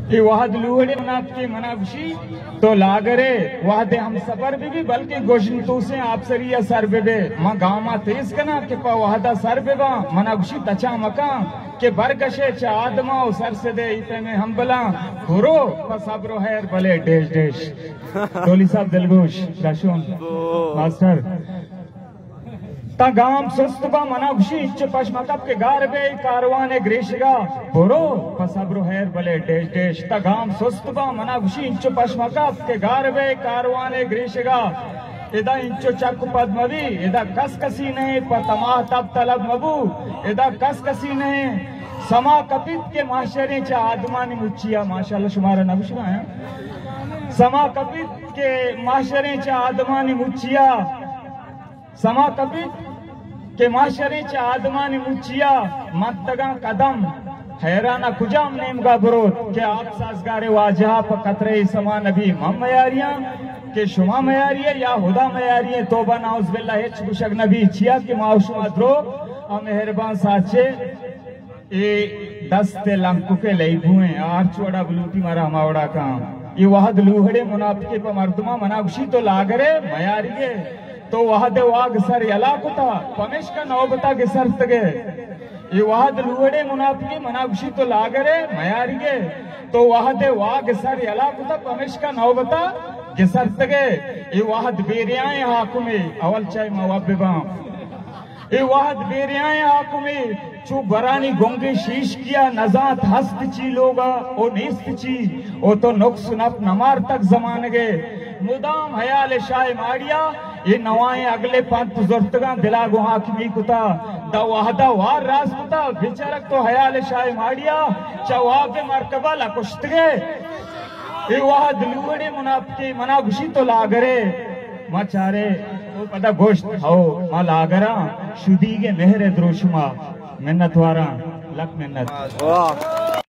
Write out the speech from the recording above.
یہ وحد لوہڑے منات کی منابشی تو لاگرے وحد ہم سفر بھی بلکہ گوشن تو سے آپ سریہ سر بے ماں گاما تیز کنا کہ پا وحدہ سر بے با منابشی تچا مکان کہ برگشے چا آدمہ و سر سے دے ایتے میں ہم بلا گھرو پا صبر و حیر بلے ڈیش ڈیش تولی صاحب دلگوش داشون ماسٹر تا گام سستبا منابشی اچھ پشمکب کے گار بے کاروان گریشگا برو پا صبر و حیر بلے ڈیش ڈیش تا گام سستبا منابشی اچھ پشمکب کے گار بے کاروان گریشگا ادا انچو چک پد موی ادا کس کسی نہیں پا تماہ تب طلب مبو ادا کس کسی نہیں سما کپیت کے معاشرے چا آدمانی مچیا ماشاءاللہ شمارا نبشنا ہے سما کپیت کے معاشرے چا آدمانی مچیا سما کپیت کے معاشرے چا آدمانی مچیا مدگاں قدم حیرانہ کجام نیم گا برود کہ آپ سازگار واجہا پا قطرے سما نبی مم میاریاں کہ شما میاریاں یا خدا میاریاں توبہ ناؤز باللہ ہیچ بشک نبی چیا کہ معاشمہ درو مہربان ساتھے اے دست لنکو کے لئی بھوئیں آرچوڑا بلوٹی مرا ماوڑا کام یہ وحد لوہڑے منافقے پا مردمہ منابشی تو لاگرے میاریے تو وحد واگ سر یلا کتا پمیش کا نوبتا کے سر تگے یہ وحد لوہڑے منافقے منابشی تو لاگرے میاریے تو وحد واگ سر یلا کتا پمیش کا نوبتا کے سر تگے یہ وحد بیریائیں حاکمے اول چاہی موابباں یہ وحد بیریائیں حاکمے چو برانی گونگے شیش کیا نزات ہست چی لوگا او نیست چی او تو نقص نپ نمار تک زمان گے مدام حیال شاہ ماڑیا یہ نوائیں اگلے پانت زرتگاں دلا گو حاکمی کتا دا وحدہ وار راز کتا بچارک تو حیال شاہ ماڑیا چواب مرکبہ لکشت گے یہ وحد لوڑے منافقے منابشی تو لاگرے ماں چارے وہ پتہ گوشت ہو ماں لاگرہ شدی کے مہر دروشما منت وارا لک منت